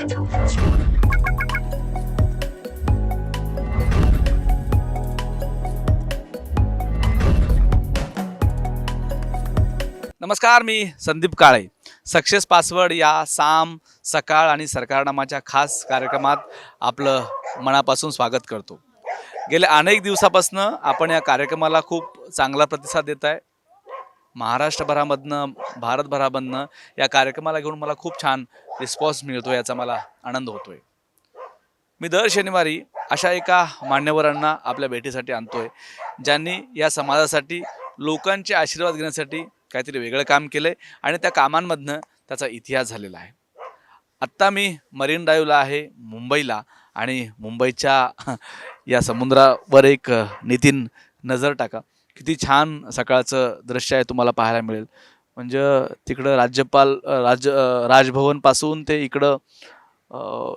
नमस्कार, मी Sandeep Kale. Success password या साम सकाळ आणि सरकार नामाच्या खास कार्यक्रमात आपलं मनापासून स्वागत करतो. गेल्या अनेक दिवसापासून आपण या कार्यक्रमाला खूप चांगला प्रतिसाद देत आहे. महाराष्ट्रभरामधनं, भारतभरामधनं या कार्यक्रमाला घेऊन मला खूप छान रिस्पॉन्स मिळतो, याचा मला आनंद होतोय. मी दर शनिवारी अशा एका मान्यवरांना आपल्या भेटीसाठी आणतोय, ज्यांनी या समाजासाठी, लोकांचे आशीर्वाद घेण्यासाठी काहीतरी वेगळं काम केलंय आणि त्या कामांमधनं त्याचा इतिहास झालेला आहे. आत्ता मी मरीन ड्राईव्हला आहे, मुंबईला, आणि मुंबईच्या या समुद्रावर एक नितीन नजर टाका. किती छान सकाळचं दृश्य आहे, तुम्हाला पाहायला मिळेल. म्हणजे तिकडं राजभवनपासून ते इकडं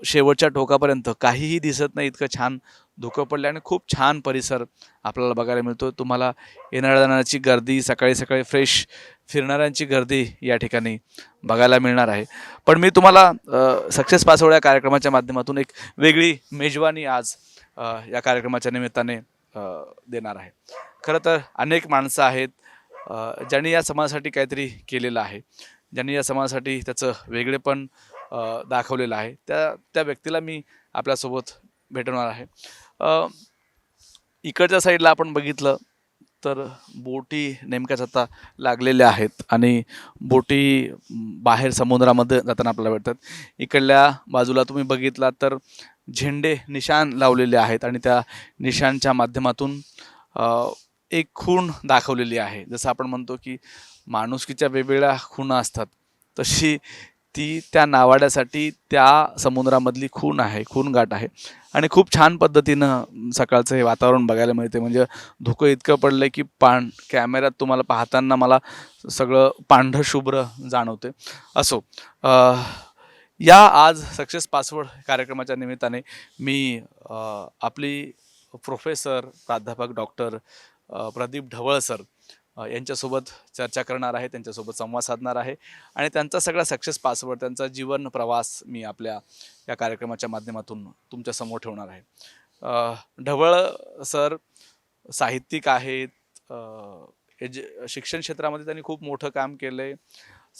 शेवटच्या टोकापर्यंत काहीही दिसत नाही, इतकं छान धुकं पडलं आणि खूप छान परिसर आपल्याला बघायला मिळतो. तुम्हाला येणाऱ्या जाणाऱ्याची गर्दी, सकाळी सकाळी फ्रेश फिरणाऱ्यांची गर्दी या ठिकाणी बघायला मिळणार आहे. पण मी तुम्हाला सक्सेस पासवर्ड या कार्यक्रमाच्या माध्यमातून एक वेगळी मेजवानी आज या कार्यक्रमाच्या निमित्ताने देणार आहे. खरं तर अनेक माणसं आहेत ज्यांनी या समाजासाठी काहीतरी केलेलं आहे, ज्यांनी या समाजासाठी त्याचं वेगळेपण दाखवलेलं आहे. त्या व्यक्तीला मी आपल्यासोबत भेटवणार आहे. इकडच्या साईडला आपण बघितलं तर बोटी नेमक्याच आता लागलेल्या आहेत आणि बोटी बाहेर समुद्रामध्ये जाताना आपल्याला भेटतात. इकडल्या बाजूला तुम्ही बघितला तर झेंडे निशाण लावलेले आहेत आणि त्या निशाणच्या माध्यमातून एक खूण दाखवलेली आहे. जसं आपण म्हणतो की माणुसकीच्या वेगवेगळ्या खुणा असतात, तशी ती त्या नावाड्यासाठी त्या समुद्रामधली खूण आहे, खूणगाठ आहे. आणि खूप छान पद्धतीनं सकाळचं हे वातावरण बघायला मिळते. म्हणजे धुकं इतकं पडलं की कॅमेऱ्यात तुम्हाला पाहताना मला सगळं पांढरं शुभ्र जाणवते. असो, या आज सक्सेस पासवर्ड कार्यक्रमाच्या निमित्ताने मी आपली प्रोफेसर, प्राध्यापक डॉक्टर प्रदीप ढवळ सर यांच्यासोबत चर्चा करणार आहे, त्यांच्यासोबत संवाद साधणार आहे आणि त्यांचा सगळा सक्सेस पासवर्ड, त्यांचा जीवन प्रवास मी आपल्या या कार्यक्रमाच्या माध्यमातून तुमच्यासमोर ठेवणार आहे. ढवळ सर साहित्यिक आहेत, शिक्षण क्षेत्रामध्ये त्यांनी खूप मोठं काम केलं आहे,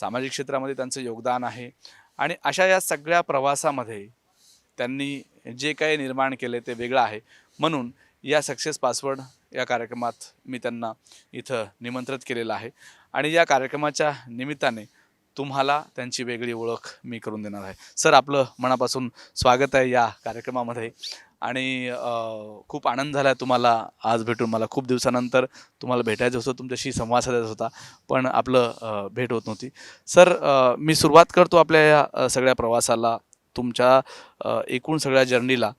सामाजिक क्षेत्रामध्ये त्यांचं योगदान आहे आणि अशा या सगळ्या प्रवासामध्ये त्यांनी जे काही निर्माण केले ते वेगळं आहे. म्हणून या सक्सेस पासवर्ड या कार्यक्रमात मी त्यांना इथं निमंत्रित केलेलं आहे आणि या कार्यक्रमाच्या निमित्ताने तुम्हाला त्यांची वेगळी ओळख मी करून देणार आहे. सर, आपलं मनापासून स्वागत आहे या कार्यक्रमामध्ये आणि खूप आनंद झाला आहे तुम्हाला आज भेटून. मला खूप दिवसानंतर तुम्हाला भेटायचं होतं, तुमच्याशी संवाद साधायचा होता, पण आपलं भेट होत नव्हती. सर, मी सुरुवात करतो आपल्या या सगळ्या प्रवासाला, तुमच्या एकूण सगळ्या जर्नीला.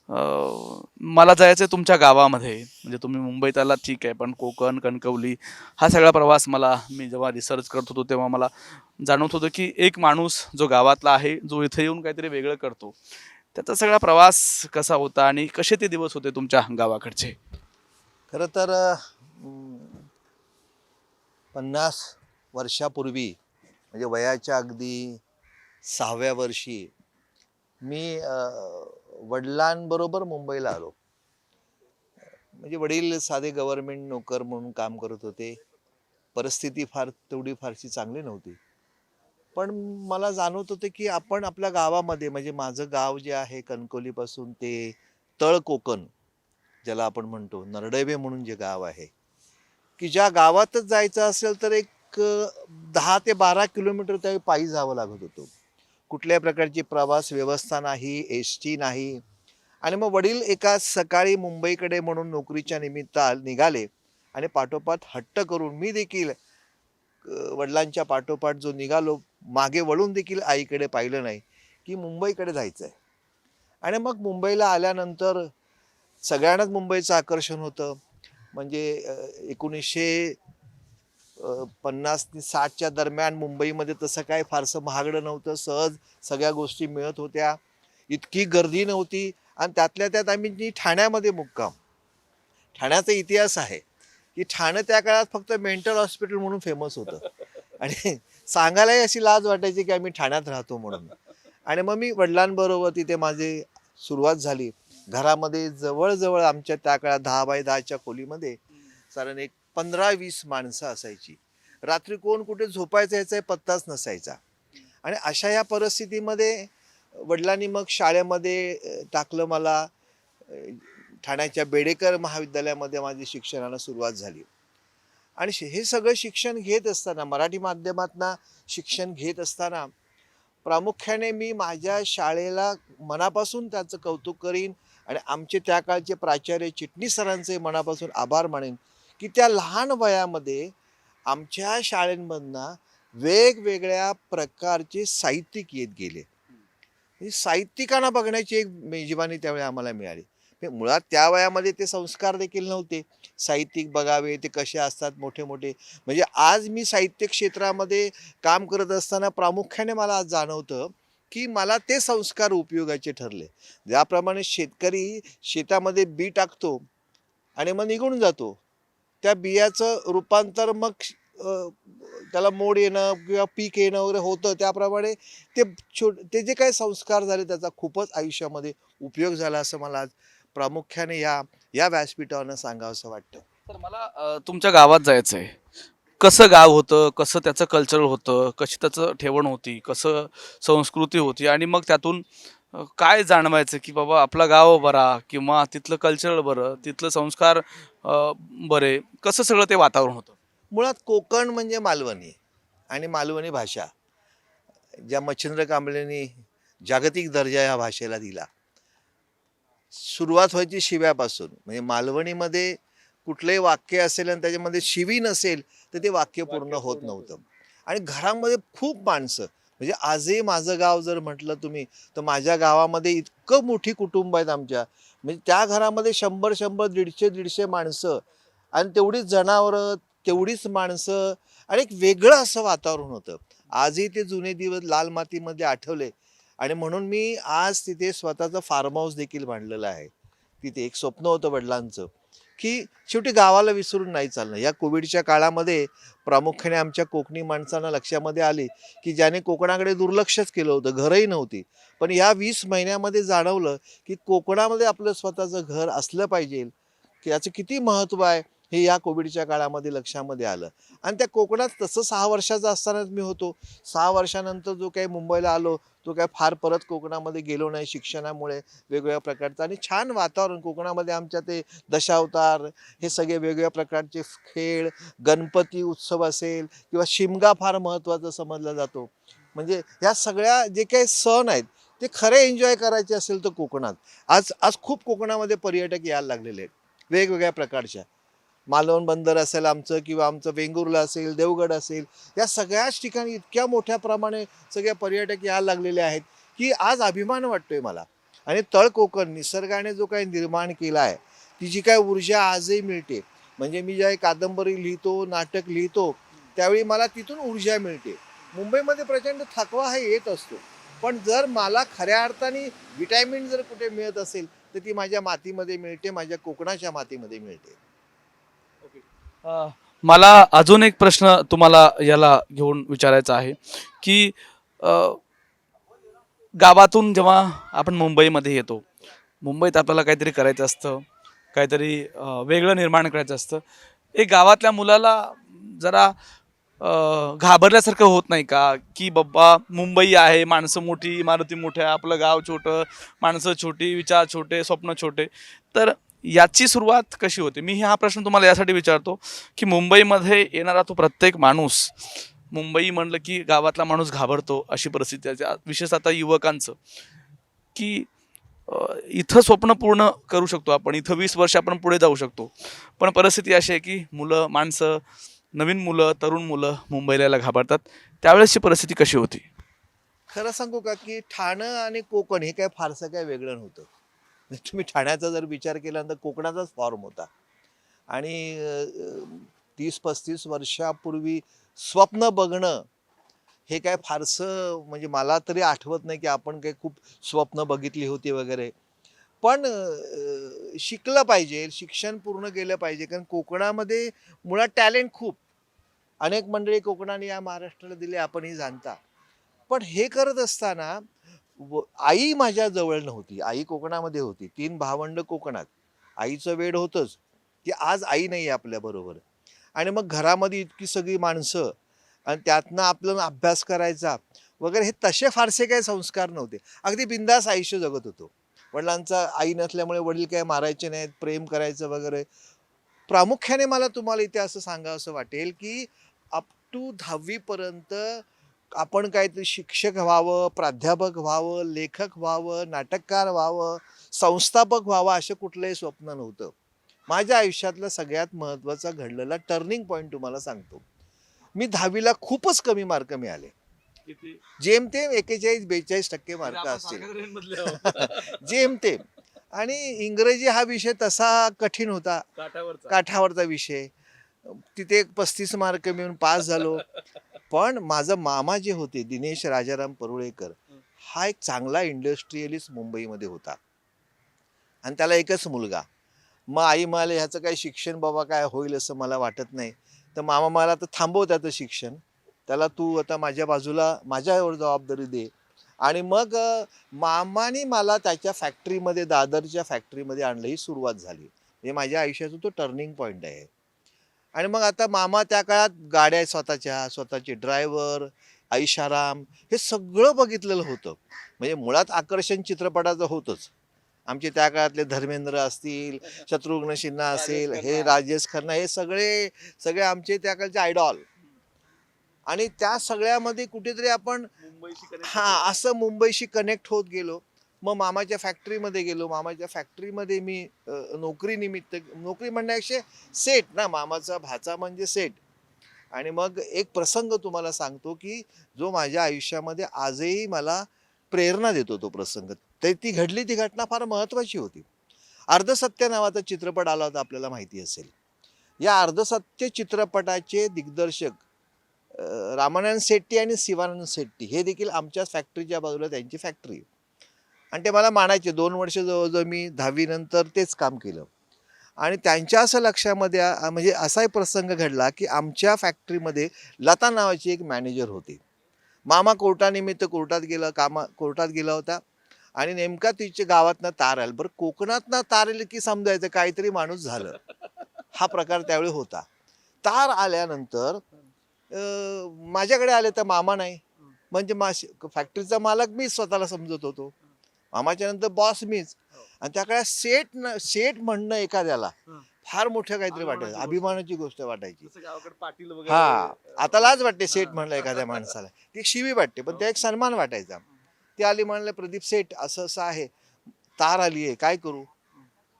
मला जायचं आहे तुमच्या गावामध्ये. म्हणजे तुम्ही मुंबईत आला ठीक आहे, पण कोकण, कणकवली हा सगळा प्रवास मी जेव्हा रिसर्च करत होतो तेव्हा मला जाणवत होतं की एक माणूस जो गावातला आहे, जो इथे येऊन काहीतरी वेगळं करतो, त्याचा सगळा प्रवास कसा होता आणि कसे ते दिवस होते तुमच्या गावाकडचे? खरं तर 50 वर्षापूर्वी, म्हणजे वयाच्या अगदी 6व्या वर्षी मी वडिलांबरोबर मुंबईला आलो. म्हणजे वडील साधे गव्हर्नमेंट नोकर म्हणून काम करत होते. परिस्थिती फारशी चांगली नव्हती, पण मला जाणवत होते की आपण आपल्या गावामध्ये, म्हणजे माझं गाव जे आहे कणकवलीपासून ते तळ कोकण, ज्याला आपण म्हणतो नरडैवे म्हणून जे गाव आहे, की ज्या गावातच जायचं असेल तर एक 10 ते 12 किलोमीटर त्या पायी जावं लागत होतं. कुठल्याही प्रकारची प्रवास व्यवस्था नाही, एसटी नाही. आणि मग वडील एका सकाळी मुंबईकडे म्हणून नोकरीच्या निमित्त निघाले आणि पाठोपाठ हट्ट करून मी देखील वडिलांच्या पाठोपाठ जो निघालो, मागे वळून देखील आईकडे पाहिलं नाही की मुंबईकडे जायचं आहे. आणि मग मुंबईला आल्यानंतर सगळ्यांनाच मुंबईचं आकर्षण होतं. म्हणजे 1950 ते 60च्या दरम्यान मुंबईमध्ये तसं काय फारसं महागडं नव्हतं, सहज सगळ्या गोष्टी मिळत होत्या, इतकी गर्दी नव्हती. आणि त्यातल्या त्यात आम्ही ठाण्यामध्ये मुक्काम. ठाण्याचा इतिहास आहे की ठाणे त्या काळात फक्त मेंटल हॉस्पिटल म्हणून फेमस होतं आणि सांगायलाही अशी लाज वाटायची की आम्ही ठाण्यात राहतो म्हणून. आणि मग मी वडिलांबरोबर तिथे माझी सुरुवात झाली. घरामध्ये जवळ आमच्या त्या काळात 10 बाय 10च्या खोलीमध्ये साधारण एक 15-20 माणसं असायची. रात्री कोण कुठे झोपायचं याचा पत्ताच नसायचा. आणि अशा या परिस्थितीमध्ये वडिलांनी मग शाळेमध्ये टाकलं मला. अ, ठाण्याच्या बेडेकर महाविद्यालयामध्ये माझी शिक्षणाला सुरुवात झाली. आणि हे सगळं शिक्षण घेत असताना, मराठी माध्यमातनं शिक्षण घेत असताना, प्रामुख्याने मी माझ्या शाळेला मनापासून त्याचं कौतुक करीन आणि आमचे त्या काळचे प्राचार्य चिटणीस सरांचे मनापासून आभार मानेन, की त्या लहान वयामध्ये आमच्या शाळेमधनं वेगवेगळ्या प्रकारचे साहित्यिक येत गेले. म्हणजे साहित्यिकांना बघण्याची एक मेजवानी त्यावेळी आम्हाला मिळाली. म्हणजे मुळात त्या वयामध्ये ते संस्कार देखील नव्हते. साहित्यिक बघावे, ते कसे असतात मोठे-मोठे. म्हणजे आज मी साहित्य क्षेत्रामध्ये काम करत असताना प्रामुख्याने मला आज जाणवतं, की मला ते संस्कार उपयोगाचे ठरले. ज्याप्रमाणे शेतकरी शेतामध्ये बी टाकतो आणि मग निघून जातो. त्या बियाचं रूपांतर मग त्याला मोड येणं किंवा पीक येणं वगैरे होतं. त्याप्रमाणे ते ते जे काही संस्कार झाले त्याचा खूपच आयुष्यामध्ये उपयोग झाला असं मला आज प्रामुख्याने या या व्यासपीठावरनं सांगावसं वाटतं. तर मला तुमच्या गावात जायचं आहे. कसं गाव होतं, कसं त्याचं कल्चर होतं, कशी त्याचं ठेवण होती, कसं संस्कृती होती आणि मग त्यातून काय जाणवायचं की बाबा आपला गाव बरा किंवा तिथलं कल्चर बरं, तिथलं संस्कार बरे, कसं सगळं ते वातावरण होतं? मुळात कोकण म्हणजे मालवणी आणि मालवणी भाषा ज्या मच्छिंद्र कांबळेंनी जागतिक दर्जा या भाषेला दिला. सुरुवात व्हायची शिव्यापासून. म्हणजे मालवणीमध्ये कुठलंही वाक्य असेल आणि त्याच्यामध्ये शिवी नसेल तर ते वाक्य पूर्ण होत नव्हतं. आणि घरामध्ये खूप माणसं, म्हणजे आजही माझं गाव जर म्हटलं तुम्ही, तर माझ्या गावामध्ये इतकं मोठी कुटुंब आहेत आमच्या. म्हणजे त्या घरामध्ये 100-100, 150-150 माणसं आणि तेवढीच जनावरं, तेवढीच माणसं आणि एक वेगळं असं वातावरण होतं. आजही ते जुने दिवस लाल मातीमध्ये आठवले. आणि म्हणून मी आज तिथे स्वतःचं फार्म हाऊस देखील बांधलेलं आहे. तिथे एक स्वप्न होतं वडिलांचं, की शेवटी गावाला विसरून नाही चालणं. या कोविडच्या काळामध्ये प्रामुख्याने आमच्या कोकणी माणसांना लक्षामध्ये आले, की ज्याने कोकणाकडे दुर्लक्षच केलं होतं, घरही नव्हती. पण या 20 महिन्यामध्ये जाणवलं, की कोकणामध्ये आपलं स्वतःचं घर असलं पाहिजे, की याचं किती महत्त्व आहे, हे या कोविडच्या काळामध्ये लक्षामध्ये आलं. आणि त्या कोकणात तसं 6 वर्षाचा असतानाच मी होतो. 6 वर्षानंतर जो काही मुंबईला आलो, तो काय फार परत कोकणामध्ये गेलो नाही शिक्षणामुळे वेगवेगळ्या प्रकारचं. आणि छान वातावरण कोकणामध्ये आमच्या ते दशावतार, हे सगळे वेगवेगळ्या प्रकारचे खेळ, गणपती उत्सव असेल किंवा शिमगा फार महत्त्वाचा समजला जातो. म्हणजे ह्या सगळ्या जे काही सण आहेत, ते खरे एन्जॉय करायचे असेल तर कोकणात. आज आज खूप कोकणामध्ये पर्यटक यायला लागलेले आहेत, वेगवेगळ्या प्रकारच्या. मालवण बंदर असेल आमचं किंवा आमचं वेंगुर्ला असेल, देवगड असेल, या सगळ्याच ठिकाणी इतक्या मोठ्या प्रमाणे सगळे पर्यटक यायला लागलेले आहेत, की आज अभिमान वाटतोय मला. आणि तळ कोकण निसर्गाने जो काही निर्माण केला आहे, ती जी काही ऊर्जा आजही मिळते. म्हणजे मी ज्यावेळी कादंबरी लिहितो, नाटक लिहितो, त्यावेळी मला तिथून ऊर्जा मिळते. मुंबईमध्ये प्रचंड थकवा हा येत असतो. पण जर मला खऱ्या अर्थाने व्हिटॅमिन जर कुठे मिळत असेल, तर ती माझ्या मातीमध्ये मिळते, माझ्या कोकणाच्या मातीमध्ये मिळते. अ, मला अजून एक प्रश्न तुम्हाला याला घेऊन विचारायचा आहे, की अ, गावातून जेव्हा आपण मुंबईमध्ये येतो, मुंबईत आपल्याला काहीतरी करायचं असतं, काहीतरी वेगळं निर्माण करायचं असतं. एक गावातल्या मुलाला जरा घाबरल्यासारखं होत नाही का? की बाबा मुंबई आहे, माणसं मोठी, इमारती मोठ्या, आपलं गाव छोटं, माणसं छोटी, विचार छोटे, स्वप्न छोटे. तर याची सुरुवात कशी होते? मी हा प्रश्न तुम्हाला यासाठी विचारतो, की मुंबईमध्ये येणारा तो प्रत्येक माणूस, मुंबई म्हणलं की गावातला माणूस घाबरतो, अशी परिस्थिती आहे. विशेषतः आता युवकांचं, की इथं स्वप्न पूर्ण करू शकतो आपण, इथं 20 वर्ष आपण पुढे जाऊ शकतो. पण परिस्थिती अशी आहे की मुलं, माणसं, नवीन मुलं, तरुण मुलं मुंबईला यायला घाबरतात. त्यावेळेसची परिस्थिती कशी होती? खरं सांगू का, की ठाणं आणि कोकण हे काय फारसं काय वेगळं नव्हतं. म्हणजे तुम्ही ठाण्याचा जर विचार केला तर कोकणाचाच फॉर्म होता. आणि 30-35 वर्षापूर्वी स्वप्न बघणं हे काय फारसं, म्हणजे मला तरी आठवत नाही की आपण काही खूप स्वप्न बघितली होती वगैरे. पण शिकलं पाहिजे, शिक्षण पूर्ण केलं पाहिजे. कारण कोकणामध्ये मुळात टॅलेंट खूप. अनेक मंडळी कोकणाने या महाराष्ट्राला दिले, आपणही जाणता. पण हे करत असताना आई माझ्या जवळ नव्हती. आई कोकणामध्ये होती. 3 भावंड कोकणात. आईचं वेड होतंच, की आज आई नाही आहे आपल्याबरोबर. आणि मग घरामध्ये इतकी सगळी माणसं आणि त्यातनं आपल्याला अभ्यास करायचा वगैरे, हे तसे फारसे काही संस्कार नव्हते. अगदी बिनधास्त आयुष्य जगत होतो. वडिलांचा आई नसल्यामुळे वडील काही मारायचे नाहीत, प्रेम करायचं वगैरे. प्रामुख्याने मला तुम्हाला इथे असं सांगावसं वाटेल, की अप टू 10वी पर्यंत आपण काहीतरी शिक्षक व्हावं, प्राध्यापक व्हावं, लेखक व्हावं, नाटककार व्हावं, संस्थापक व्हावं असं कुठलंही स्वप्न नव्हतं. माझ्या आयुष्यातला सगळ्यात महत्त्वाचा घडलेला टर्निंग पॉईंट तुम्हाला सांगतो. मी 10वीला खूपच कमी मार्क मिळाले. किती जेमतेम 41-42% म्हणजे मार्क आपण असतील. सारख्याच रेंजमधले आहोत. जेमतेम. आणि इंग्रजी हा विषय तसा कठीण होता, काठावरचा. काठावरचा विषय. तिथे 35 मार्क मिळून पास झालो. पण माझा मामा जे होते दिनेश राजाराम परुळेकर, हा एक चांगला इंडस्ट्रियलिस्ट मुंबईमध्ये होता आणि त्याला एकच मुलगा. मग आई म्हणाले ह्याचं काही शिक्षण बाबा काय होईल असं मला वाटत नाही. तर मामा मला आता थांबव त्याचं शिक्षण. त्याला तू आता माझ्या बाजूला माझ्यावर जबाबदारी दे. आणि मग मामाने मला त्याच्या फॅक्टरीमध्ये, दादरच्या फॅक्टरीमध्ये आणलं. ही सुरुवात झाली. हे माझ्या आयुष्याचा तो टर्निंग पॉईंट आहे. आणि मग आता मामा त्या काळात गाड्या स्वतःच्या, स्वतःचे ड्रायव्हर, ऐशाराम हे सगळं बघितलेलं होतं. म्हणजे मुळात आकर्षण चित्रपटाचं होतंच. आमचे त्या काळातले धर्मेंद्र असतील, शत्रुघ्न सिन्हा असेल, हे राजेश खन्ना, हे सगळे सगळे आमचे त्या काळचे आयडॉल. आणि त्या सगळ्यामध्ये कुठेतरी आपण मुंबईशी connect हां, असं मुंबईशी कनेक्ट होत गेलो. मग मामाच्या फॅक्टरीमध्ये गेलो. मामाच्या फॅक्टरीमध्ये मी नोकरीनिमित्त, नोकरी म्हणण्यापेक्षा सेट ना, मामाचा भाचा म्हणजे सेट. आणि मग एक प्रसंग तुम्हाला सांगतो, की जो माझ्या आयुष्यामध्ये आजही मला प्रेरणा देतो तो प्रसंग. ती घडली ती घटना फार महत्त्वाची होती. अर्धसत्य नावाचा चित्रपट आला होता, आपल्याला माहिती असेल. या अर्धसत्य चित्रपटाचे दिग्दर्शक रामानंद शेट्टी आणि शिवानंद शेट्टी हे देखील आमच्याच फॅक्टरीच्या बाजूला त्यांची फॅक्टरी. आणि ते मला मानायचे. 2 वर्ष जवळजवळ मी 10वी नंतर तेच काम केलं. आणि त्यांच्या असं लक्षामध्ये म्हणजे असा एक प्रसंग घडला, की आमच्या फॅक्टरीमध्ये लता नावाची एक मॅनेजर होती. मामा कोर्टानिमित्त कोर्टात गेला होता. आणि नेमका तिच्या गावातनं तार आलं. बरं, कोकणातनं तार आली की समजायचं काहीतरी माणूस झालं. हा प्रकार त्यावेळी होता. तार आल्यानंतर माझ्याकडे आले तर मामा नाही. म्हणजे फॅक्टरीचा मालक मीच स्वतःला समजत होतो. मामाच्या नंतर बॉस मीच. आणि त्या काळात सेट म्हणणं एखाद्याला फार मोठं काहीतरी वाटायचं, अभिमानाची गोष्ट वाटायची. जसं गावाकडे पाटील वगैरे. हा, आता लाज वाटते सेठ म्हणलं एखाद्या माणसाला. ती एक शिवी वाटते, पण त्या एक सन्मान वाटायचा. ती आली, म्हणलं प्रदीप सेठ असं असं आहे, तार आली आहे, काय करू?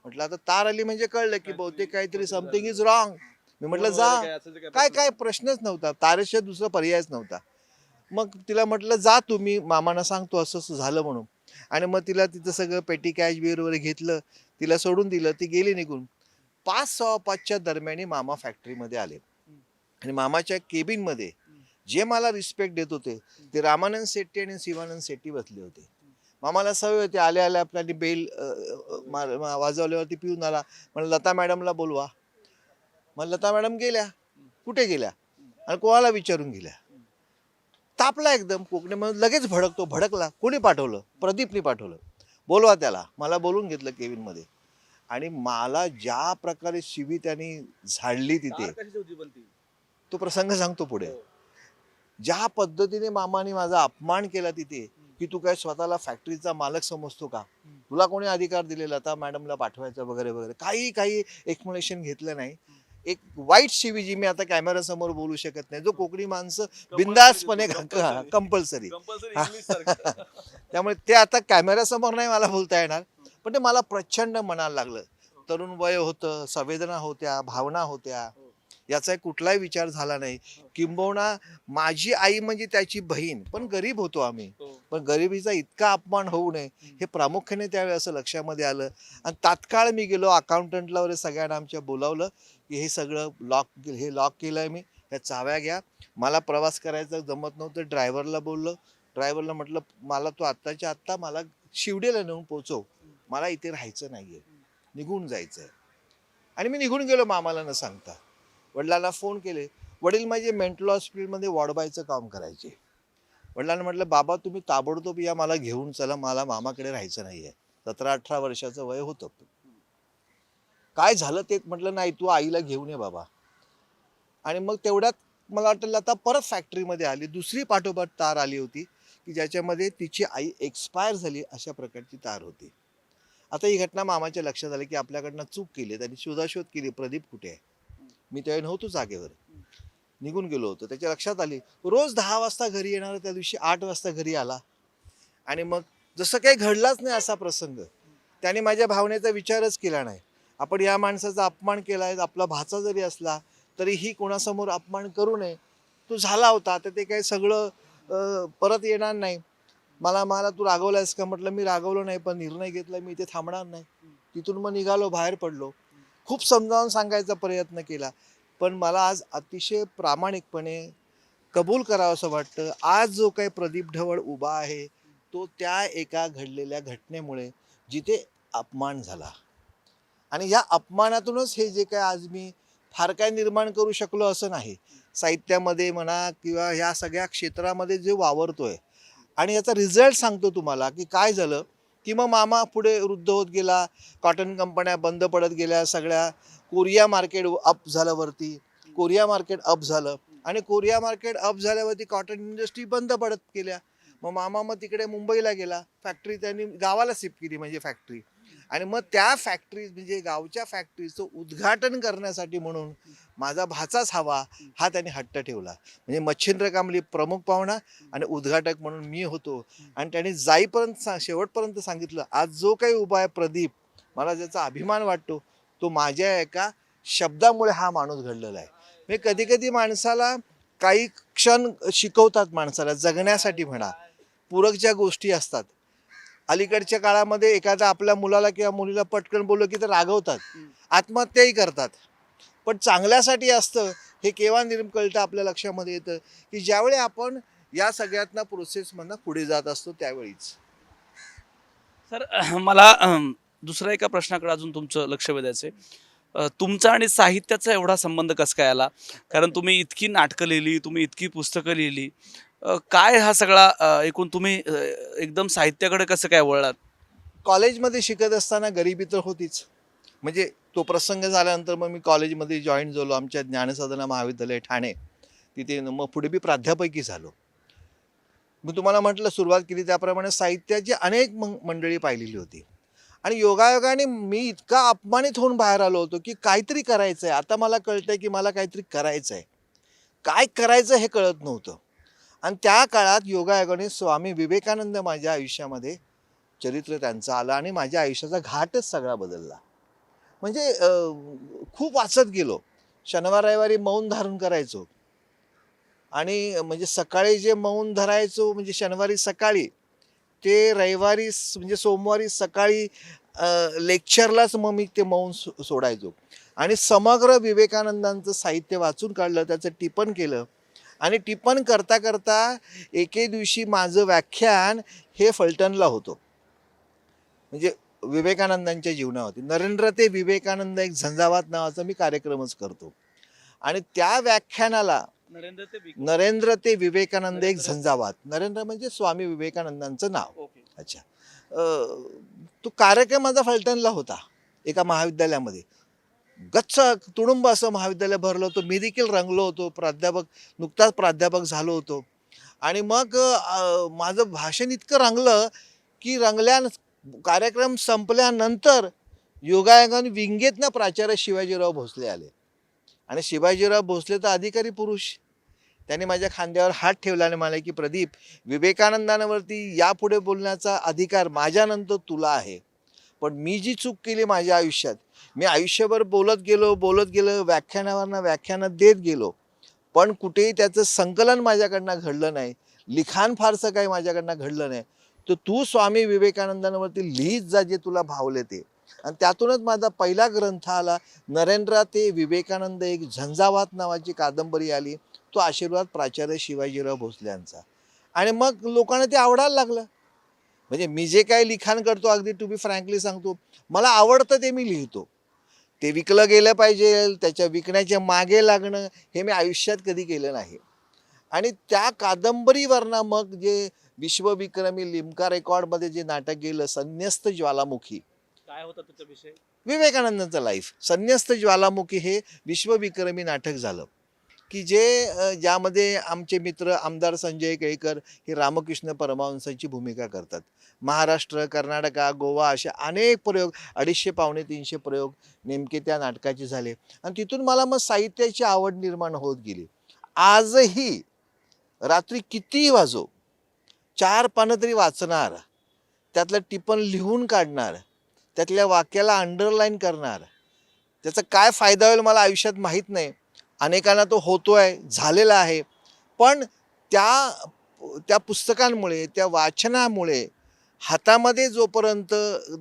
म्हटलं आता तार आली म्हणजे कळलं की बहुतेक काहीतरी समथिंग इज रॉंग. मी म्हटलं जा. काय काय प्रश्नच नव्हता, तारेशिवाय दुसरा पर्यायच नव्हता. मग तिला म्हटलं जा तुम्ही, मामांना सांगतो असं असं झालं म्हणून. आणि मग तिला तिथं सगळं पेटी कॅश बिअर वगैरे घेतलं, तिला सोडून दिलं, ती गेली निघून. 5:15च्या दरम्यान मामा फॅक्टरीमध्ये आले. आणि मामाच्या केबिनमध्ये जे मला रिस्पेक्ट देत होते ते रामानंद शेट्टी आणि शिवानंद शेट्टी बसले होते. मामाला सवय होती, आल्या आल्या आपल्याला बेल वाजवल्यावरती पिऊन आला, म्हणलं लता मॅडमला बोलवा. मग लता मॅडम गेल्या. कुठे गेल्या आणि कोणाला विचारून गेल्या. तापला एकदम. कोकणीमध्ये लगेच भडकला. कोणी पाठवलं? प्रदीपने पाठवलं. बोलवा त्याला. मला बोलून घेतलं केबिनमध्ये. आणि मला ज्या प्रकारे शिवी त्यांनी झाडली तिथे, तो प्रसंग सांगतो पुढे. ज्या पद्धतीने मामाने माझा अपमान केला तिथे, की तू काय स्वतःला फॅक्टरीचा मालक समजतो का? तुला कोणी अधिकार दिलेला आता मॅडमला पाठवायचं वगैरे वगैरे, काही एक्सप्लेनेशन घेतलं नाही. एक वाईट शिवी जी मी आता कॅमेऱ्यासमोर बोलू शकत नाही, जो कोकणी माणसं बिंदासपणे कंपल्सरी. त्यामुळे ते आता कॅमेऱ्यासमोर नाही मला बोलता येणार, पण ते मला प्रचंड मनाला लागलं. तरुण वय होतं, संवेदना होत्या, भावना होत्या. याचा कुठलाही विचार झाला नाही. किंबहुना माझी आई म्हणजे त्याची बहीण, पण गरीब होतो आम्ही. पण गरिबीचा इतका अपमान होऊ नये हे प्रामुख्याने त्यावेळी असं लक्षामध्ये आलं. आणि तात्काळ मी गेलो अकाउंटंटला वगैरे सगळ्यांना आमच्या बोलावलं, की हे सगळं लॉक केलंय मी, ह्या चाव्या घ्या. मला प्रवास करायचा जमत नव्हतं. ड्रायव्हरला बोललो. ड्रायव्हरला म्हटलं मला तू आत्ताच्या आत्ता मला शिवडेला नेऊन पोचव, मला इथे राहायचं नाहीये, निघून जायचंय. आणि मी निघून गेलो मामाला न सांगता. वडिलांना फोन केले. वडील माझे मेंटल हॉस्पिटलमध्ये वॉर्डबॉयचं काम करायचे. वडिलांना म्हटलं, बाबा तुम्ही ताबडतोब या, मला घेऊन चला, मला मामाकडे राहायचं नाही आहे. 17-18 वर्षाचं वय होतं. काय झालं ते म्हटलं, नाही तू आईला घेऊन ये बाबा. आणि मग तेवढ्यात मला वाटतं लता परत फॅक्टरीमध्ये आली. दुसरी पाठोपाठ तार आली होती, की ज्याच्यामध्ये तिची आई एक्सपायर झाली अशा प्रकारची तार होती. आता ही घटना मामाच्या लक्षात आली, की आपल्याकडनं चूक केली. त्यांनी शोधाशोध केली, प्रदीप कुठे आहे? मी त्यावेळी नव्हतो जागेवर, निघून गेलो होतो. त्याच्या लक्षात आली, रोज 10 वाजता घरी येणार, त्या दिवशी 8 वाजता घरी आला. आणि मग जसं काही घडलाच नाही असा प्रसंग, त्याने माझ्या भावनेचा विचारच केला नाही. आपण या माणसाचा अपमान केला आहे, आपला भाचा जरी असला तरीही कोणासमोर अपमान करू नये. तो झाला होता, आता ते काही सगळं परत येणार नाही. मला मला तू रागवलायस का? म्हटलं मी रागवलो नाही, पण निर्णय घेतला मी इथे थांबणार नाही. तिथून मग निघालो, बाहेर पडलो. खूप समजावून सांगायचा प्रयत्न केला, पण मला आज अतिशय प्रामाणिकपणे कबूल करावं असं वाटतं. आज जो काही प्रदीप ढवळ उभा आहे, तो त्या एका घडलेल्या घटनेमुळे जिथे अपमान झाला. आणि या अपमानातूनच हे जे काय आज मी फार काय निर्माण करू शकलो असं नाही. साहित्यामध्ये म्हणा किंवा ह्या सगळ्या क्षेत्रामध्ये जे वावरतोय, आणि याचा रिझल्ट सांगतो तुम्हाला, की काय झालं, की मग मामा पुढे वृद्ध होत गेला. कॉटन कंपन्या बंद पडत गेल्या सगळ्या. कोरिया मार्केट अप झालं वरती. कोरिया मार्केट अप झालं आणि कोरिया मार्केट अप झाल्यावरती कॉटन इंडस्ट्री बंद पडत गेल्या. मग तिकडे मुंबईला गेला. फॅक्टरी त्यांनी गावाला शिफ्ट केली, म्हणजे फॅक्टरी. आणि मग त्या फॅक्टरी म्हणजे गावच्या फॅक्टरीचं उद्घाटन करण्यासाठी म्हणून माझा भाचाच हवा, हा त्याने हट्ट ठेवला. म्हणजे मच्छिंद्र कांबळे प्रमुख पाहुणा आणि उद्घाटक म्हणून मी होतो. आणि त्याने जाईपर्यंत शेवटपर्यंत सांगितलं, आज जो काही उभा आहे प्रदीप, मला ज्याचा अभिमान वाटतो, तो माझ्या एका शब्दामुळे हा माणूस घडलेला आहे. म्हणजे कधी कधी माणसाला काही क्षण शिकवतात, माणसाला जगण्यासाठी म्हणा, पूरक ज्या गोष्टी असतात. अलीकडच्या काळामध्ये एखादा आपल्या मुलाला किंवा मुलीला पटकन बोललं की ते रागवतात, आत्महत्याही करतात. पण चांगल्यासाठी असतं हे केव्हा कळतं आपल्या लक्षामध्ये येतं, की ज्यावेळी आपण या सगळ्यातनं प्रोसेसमधनं पुढे जात असतो त्यावेळीच. सर मला दुसऱ्या एका प्रश्नाकडे अजून तुमचं लक्ष वेधायचं आहे. तुमचा आणि साहित्याचा एवढा संबंध कसं काय आला? कारण तुम्ही इतकी नाटकं लिहिली, तुम्ही इतकी पुस्तकं लिहिली. काय हा सगळा एकूण तुम्ही एकदम साहित्याकडे कसं काय वळलात? कॉलेजमध्ये शिकत असताना गरिबी तर होतीच. म्हणजे तो प्रसंग झाल्यानंतर मग मी कॉलेजमध्ये जॉईन झालो, आमच्या ज्ञानसाधना महाविद्यालय ठाणे. तिथे मग पुढे मी प्राध्यापकी झालो. मी तुम्हाला म्हटलं सुरुवात केली त्याप्रमाणे साहित्याची अनेक मंडळी पाहिलेली होती. आणि योगायोगाने मी इतका अपमानित होऊन बाहेर आलो होतो, की काहीतरी करायचं आहे. आता मला कळतंय की मला काहीतरी करायचं आहे. काय करायचं हे कळत नव्हतं. आणि त्या काळात योगायोगाने स्वामी विवेकानंद माझ्या आयुष्यामध्ये चरित्र त्यांचं आलं आणि माझ्या आयुष्याचा घाटच सगळा बदलला. म्हणजे खूप वाचत गेलो. शनिवार रविवारी मौन धारण करायचो. आणि म्हणजे सकाळी जे मौन धरायचो, म्हणजे शनिवारी सकाळी, ते रविवारी म्हणजे सोमवारी सकाळी लेक्चरलाच मग मी ते मौन सोडायचो. आणि समग्र विवेकानंदांचं साहित्य वाचून काढलं, त्याचं टिपण केलं. आणि टिपण करता करता एके दिवशी माझं व्याख्यान हे फलटणला होतं. म्हणजे विवेकानंदांच्या जीवनावरती. नरेंद्र ते विवेकानंद एक झंझावात नावाचा मी कार्यक्रमच करतो. आणि त्या व्याख्यानाला नरेंद्र ते विवेकानंद एक झंझावात. नरेंद्र म्हणजे स्वामी विवेकानंदांचं नाव. अच्छा. तो कार्यक्रम माझा फलटणला होता, एका महाविद्यालयामध्ये. गच्च तुडुंब असं महाविद्यालय भरलं होतं. मी देखील रंगलो होतो. नुकताच प्राध्यापक झालो होतो. आणि मग माझं भाषण इतकं रंगलं, की कार्यक्रम संपल्यानंतर योगायोगाने विंगेतनं प्राचार्य शिवाजीराव भोसले आले. आणि शिवाजीराव भोसले तर अधिकारी पुरुष. त्यांनी माझ्या खांद्यावर हात ठेवला आणि म्हणाले, की प्रदीप, विवेकानंदांवरती यापुढे बोलण्याचा अधिकार माझ्यानंतर तुला आहे. पण मी जी चूक केली माझ्या आयुष्यात, मी आयुष्यभर बोलत गेलो, व्याख्यानं देत गेलो. पण कुठेही त्याचं संकलन माझ्याकडनं घडलं नाही. लिखाण फारसं काही माझ्याकडनं घडलं नाही. तर तू स्वामी विवेकानंदांवरती लिहित जा जे तुला भावले ते. आणि त्यातूनच माझा पहिला ग्रंथ आला, नरेंद्र ते विवेकानंद एक झंझावात नावाची कादंबरी आली. तो आशीर्वाद प्राचार्य शिवाजीराव भोसले यांचा. आणि मग लोकांना ते आवडायला लागलं. म्हणजे मी जे काही लिखाण करतो, अगदी टू बी फ्रँकली सांगतो, मला आवडतं ते मी लिहितो. ते विकलं गेलं पाहिजे, त्याच्या विकण्याच्या मागे लागणं हे मी आयुष्यात कधी केलं नाही. आणि त्या कादंबरीवरनं मग जे विश्वविक्रमी लिम्का रेकॉर्डमध्ये जे नाटक गेलं संन्यस्त ज्वालामुखी, काय होतं त्याचा विषय? विवेकानंदांचं लाईफ, संन्यस्त ज्वालामुखी हे विश्वविक्रमी नाटक झालं की ज्यामध्ये आमचे मित्र आमदार संजय केळकर हे रामकृष्ण परमहंसांची भूमिका करतात. महाराष्ट्र, कर्नाटका, गोवा असे अनेक प्रयोग, 250 पावणे 300 प्रयोग नेमके त्या नाटकाचे झाले. आणि तिथून मला मग साहित्याची आवड निर्माण होत गेली. आजही रात्री कितीही वाजो 4 पानं तरी वाचणार, त्यातलं टिपण लिहून काढणार, त्यातल्या वाक्याला अंडरलाईन करणार. त्याचा काय फायदा होईल मला आयुष्यात माहीत नाही. अनेकांना तो होतोय, झालेला आहे. पण त्या त्या पुस्तकांमुळे, त्या वाचनामुळे हातामध्ये जोपर्यंत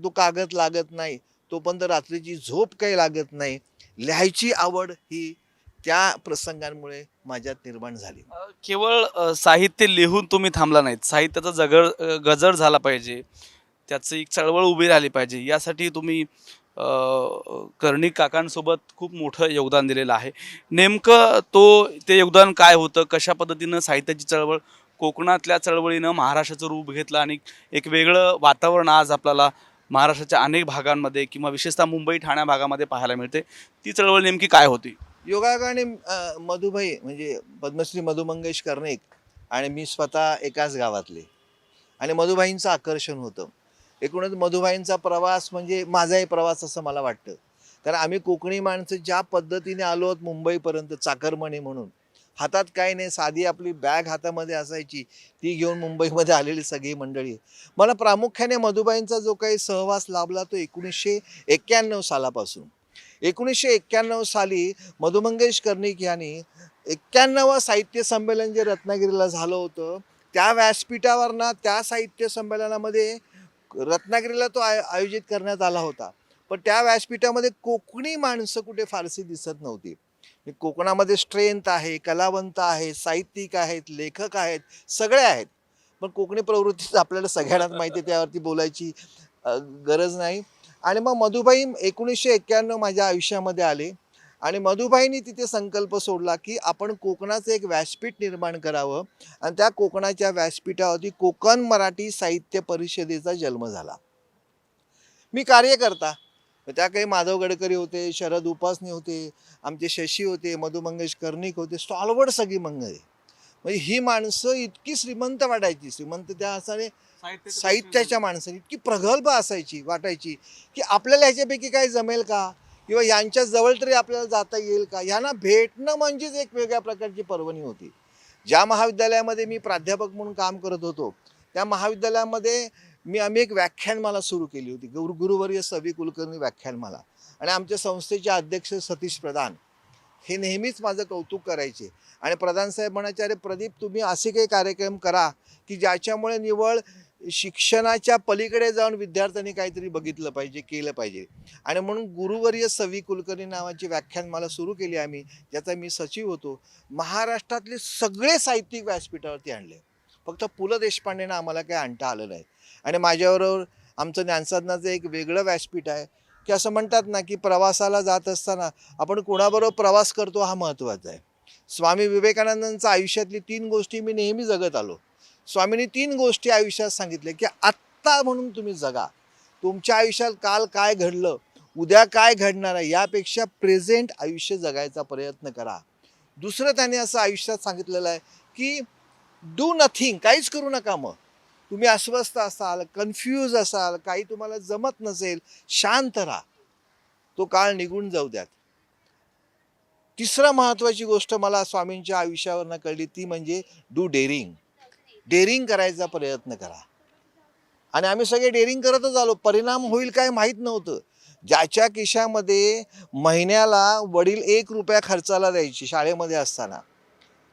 तो कागद लागत नाही, तोपर्यंत रात्रीची झोप काही लागत नाही. लिहायची आवड ही त्या प्रसंगांमुळे माझ्यात निर्माण झाली. केवळ साहित्य लिहून तुम्ही थांबला नाहीत, साहित्याचा गजर झाला पाहिजे, त्याची एक चळवळ उभी राहिली पाहिजे, यासाठी तुम्ही कर्णिक काकांसोबत खूप मोठं योगदान दिलेलं आहे. नेमकं ते योगदान काय होतं? कशा पद्धतीनं साहित्याची चळवळ कोकणातल्या चळवळीनं महाराष्ट्राचं रूप घेतलं आणि एक वेगळं वातावरण आज आपल्याला महाराष्ट्राच्या अनेक भागांमध्ये किंवा विशेषतः मुंबई ठाण्या भागामध्ये पाहायला मिळते. ती चळवळ नेमकी काय होती? योगायोगाने मधुभाई म्हणजे पद्मश्री मधु मंगेश कर्णिक आणि मी स्वतः एकाच गावातले, आणि मधुभाईंचं आकर्षण होतं. एकूणच मधुभाईंचा प्रवास म्हणजे माझाही प्रवास असं मला वाटतं. कारण आम्ही कोकणी माणसं ज्या पद्धतीने आलो आहोत मुंबईपर्यंत चाकरमानी म्हणून, हातात काही नाही, साधी आपली बॅग हातामध्ये असायची, ती घेऊन मुंबईमध्ये आलेली सगळी मंडळी. मला प्रामुख्याने मधुबाईंचा जो काही सहवास लाभला तो 1991 सालापासून. 1991 साली मधु मंगेश कर्णिक यांनी 91वं साहित्य संमेलन जे रत्नागिरीला झालं होतं, त्या व्यासपीठावरनं त्या साहित्य संमेलनामध्ये रत्नागिरीला तो आयोजित करण्यात आला होता. पण त्या व्यासपीठामध्ये कोकणी माणसं कुठे फारशी दिसत नव्हती. कोकणामध्ये स्ट्रेंथ आहे, कलावंत आहे, साहित्यिक आहेत, लेखक आहेत, सगळे आहेत. पण कोकणी प्रवृत्ती आपल्याला सगळ्यांनाच माहिती आहे, त्यावरती बोलायची गरज नाही. आणि मग मधुबाई 1991 माझ्या आयुष्यामध्ये आले आणि मधुबाईंनी तिथे संकल्प सोडला की आपण कोकणाचं एक व्यासपीठ निर्माण करावं, आणि त्या कोकणाच्या व्यासपीठावरती कोकण मराठी साहित्य परिषदेचा जन्म झाला. मी कार्यकर्ता, त्या काही माधव गडकरी होते, शरद उपासनी होते, आमचे शशी होते, मधु मंगेश कर्णिक होते, स्टॉलवर्ड सगळी मंगळे. म्हणजे ही माणसं इतकी श्रीमंत वाटायची, श्रीमंत त्या असाने साहित्याच्या माणसाने इतकी प्रगल्भ असायची, वाटायची की आपल्याला ह्याच्यापैकी काय जमेल का, किंवा यांच्या जवळ तरी आपल्याला जाता येईल का. यांना भेटणं म्हणजेच एक वेगळ्या प्रकारची पर्वणी होती. ज्या महाविद्यालयामध्ये मी प्राध्यापक म्हणून काम करत होतो, त्या महाविद्यालयामध्ये आम्ही एक व्याख्यानमाला सुरू केली होती, गुरुवर्य सवी कुलकर्णी व्याख्यानमाला. आणि आमच्या संस्थेचे अध्यक्ष सतीश प्रधान हे नेहमीच माझं कौतुक करायचे. आणि प्रधान साहेब म्हणायचे, अरे प्रदीप, तुम्ही असे काही कार्यक्रम करा की ज्याच्यामुळे निवळ शिक्षणाच्या पलीकडे जाऊन विद्यार्थ्यांनी काहीतरी बघितलं पाहिजे, केलं पाहिजे. आणि म्हणून गुरुवर्य सवी कुलकर्णी नावाची व्याख्यानमाला सुरू केली आम्ही, ज्याचा मी सचिव होतो. महाराष्ट्रातले सगळे साहित्यिक व्यासपीठावरती आणले, फक्त पु ल देशपांडेंना आम्हाला काही आणता आलं नाही. आणि माझ्याबरोबर आमचं ज्ञानसाधनाचं एक वेगळं व्यासपीठ आहे की असं म्हणतात ना की प्रवासाला जात असताना आपण कोणाबरोबर प्रवास करतो हा महत्त्वाचा आहे. स्वामी विवेकानंदांच्या आयुष्यातली 3 गोष्टी मी नेहमी जगत आलो. स्वामींनी 3 गोष्टी आयुष्यात सांगितल्या की आत्ता म्हणून तुम्ही जगा. तुमच्या आयुष्यात काल काय घडलं, उद्या काय घडणार आहे, यापेक्षा प्रेझेंट आयुष्य जगायचा प्रयत्न करा. दुसरं त्याने असं आयुष्यात सांगितलेलं आहे की डू नथिंग, काहीच करू नका. मग तुम्ही अस्वस्थ असाल, कन्फ्यूज असाल, काही तुम्हाला जमत नसेल, शांत राहा, तो काळ निघून जाऊ द्यात. तिसरं महत्त्वाची गोष्ट मला स्वामींच्या आयुष्यावरनं कळली, ती म्हणजे डू डेअरिंग. डेअरिंग करायचा प्रयत्न करा. आणि आम्ही सगळे डेअरिंग करतच आलो. परिणाम होईल काय माहीत नव्हतं. ज्याच्या खिशामध्ये महिन्याला वडील 1 रुपया खर्चाला द्यायची शाळेमध्ये असताना,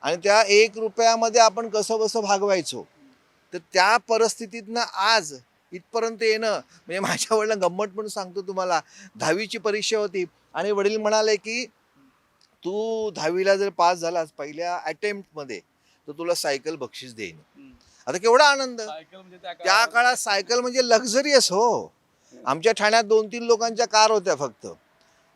आणि त्या 1 रुपयामध्ये आपण कसं बसं भागवायचो, तर त्या परिस्थितीतनं आज इथपर्यंत येणं म्हणजे माझ्या वडिलांना गंमत म्हणून सांगतो तुम्हाला, 10वीची परीक्षा होती आणि वडील म्हणाले की तू 10वीला जर पास झालास पहिल्या अटेम्प्टमध्ये तर तुला सायकल बक्षीस देईन. आता केवढा आनंद. त्या काळात सायकल म्हणजे लक्झरियस. हो, आमच्या ठाण्यात 2-3 लोकांच्या कार होत्या फक्त.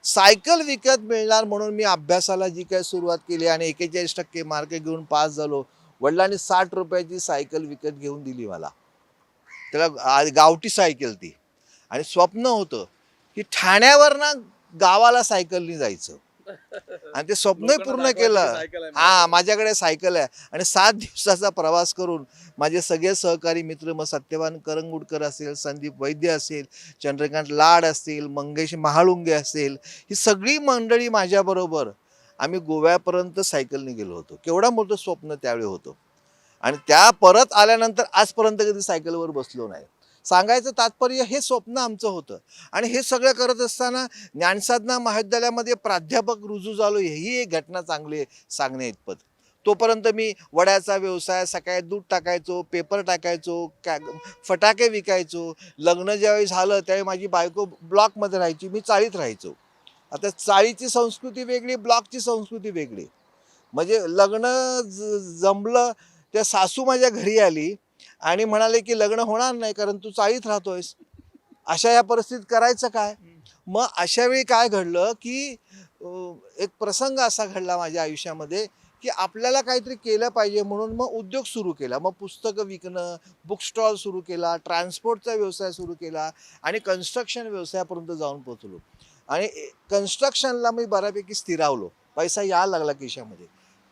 सायकल विकत मिळणार म्हणून मी अभ्यासाला जी काही सुरुवात केली आणि 41% मार्क घेऊन पास झालो. वडिलांनी 60 रुपयाची सायकल विकत घेऊन दिली मला. त्याला गावठी सायकल ती. आणि स्वप्न होतं की ठाण्यावर ना गावाला सायकलनी जायचं आणि ते स्वप्नही पूर्ण केलं. हा, माझ्याकडे सायकल आहे. आणि 7 दिवसाचा प्रवास करून माझे सगळे सहकारी मित्र, मग सत्यवान करंगुडकर असेल, संदीप वैद्य असेल, चंद्रकांत लाड असतील, मंगेश महाळुंगे असेल, ही सगळी मंडळी माझ्याबरोबर आम्ही गोव्यापर्यंत सायकलने गेलो होतो. केवढा मोठं स्वप्न त्यावेळी होतं. आणि त्या परत आल्यानंतर आजपर्यंत कधी सायकलवर बसलो नाही. सांगायचं तात्पर्य हे स्वप्न आमचं होतं. आणि हे सगळं करत असताना ज्ञानसाधना महाविद्यालयामध्ये प्राध्यापक रुजू झालो, ही एक घटना चांगली सांगण्या इतपत. तोपर्यंत मी वड्याचा व्यवसाय, सकाळी दूध टाकायचो, पेपर टाकायचो, फटाके विकायचो. लग्न ज्यावेळी झालं त्यावेळी माझी बायको ब्लॉकमध्ये राहायची, मी चाळीत राहायचो. आता चाळीची संस्कृती वेगळी, ब्लॉकची संस्कृती वेगळी. म्हणजे लग्न जमलं, त्या सासू माझ्या घरी आली आणि म्हणाले की लग्न होणार नाही कारण तू चाळीत राहतोयस. अशा या परिस्थितीत करायचं काय? मग अशा वेळी काय घडलं की एक प्रसंग असा घडला माझ्या आयुष्यामध्ये की आपल्याला काहीतरी केलं पाहिजे म्हणून मग उद्योग सुरू केला. मग पुस्तकं विकणं, बुक स्टॉल सुरू केला, ट्रान्सपोर्टचा व्यवसाय सुरू केला आणि कन्स्ट्रक्शन व्यवसायापर्यंत जाऊन पोहोचलो. आणि कन्स्ट्रक्शनला मी बऱ्यापैकी स्थिरावलो, पैसा यायला लागला खिशामध्ये.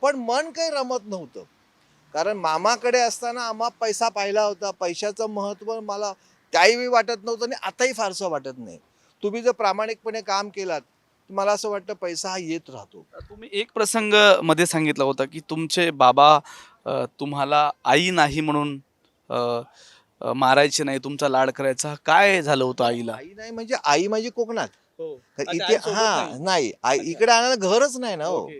पण मन काही रमत नव्हतं. कारण मामाकडे असताना आम्हा पैसा पाहिला होता. पैशाचं महत्त्व मला त्यावेळी वाटत नव्हतं आणि आताही फारसं वाटत नाही. तुम्ही जर प्रामाणिकपणे काम केलात, मला असं वाटतं पैसा हा येत राहतो. तुम्ही एक प्रसंग मध्ये सांगितला होता की तुमचे बाबा तुम्हाला आई नाही म्हणून अ, मारायचे नाही, तुमचा लाड करायचा. काय झालं होतं आईला? आई नाही म्हणजे आई माझी कोकणात. हो. तर अच्छा, इथे आईसोबत हा नाही. नाही, आई अच्छा. इकडे आणायला घरच नाही ना हो. ओके.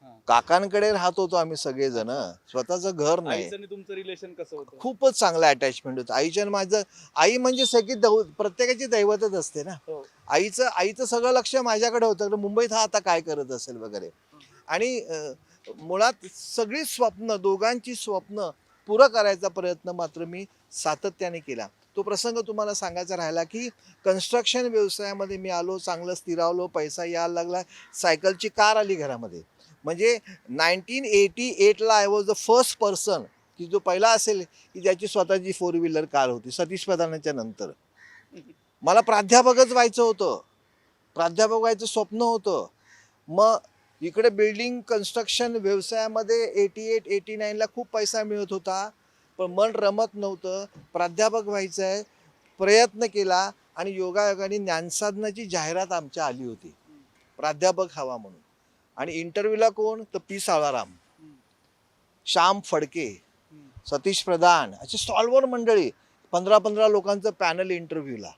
हां. काकांकडे राहत होतो आम्ही सगळेजण. स्वतःचं घर नाही. आईचं आणि तुमचं रिलेशन कसं होतं? खूपच चांगलं अटॅचमेंट होतं आईच्या आणि माझं. आई म्हणजे सगळी प्रत्येकाची दैवतच असते ना. हो. आईचं सगळं लक्ष माझ्याकडे होतं की मुंबईत हा आता काय करत असेल वगैरे. आणि मुळात सगळी स्वप्न, दोघांची स्वप्न पुरं करायचा प्रयत्न मात्र मी सातत्याने केला. तो प्रसंग तुम्हाला सांगायचा राहिला की कन्स्ट्रक्शन व्यवसायामध्ये मी आलो, चांगलं स्थिरावलो, पैसा यायला लागला, सायकलची कार आली घरामध्ये. म्हणजे 1988ला I was the first person की जो पहिला असेल की ज्याची स्वतःची 4 व्हीलर कार होती, सतीश प्रधानाच्या नंतर. मला प्राध्यापकच व्हायचं होतं, प्राध्यापक व्हायचं स्वप्न होतं. मग इकडे बिल्डिंग कन्स्ट्रक्शन व्यवसायामध्ये 88-89ला खूप पैसा मिळत होता, पण मन रमत नव्हतं. प्राध्यापक व्हायचं आहे, प्रयत्न केला आणि योगायोगाने ज्ञानसाधनाची जाहिरात आमच्या आली होती, प्राध्यापक हवा म्हणून. आणि इंटरव्ह्यूला कोण? तर पी सावळाराम, श्याम फडके, सतीश प्रधान, असे स्टॉलवर मंडळी. 15-15 लोकांचं पॅनल इंटरव्ह्यूला.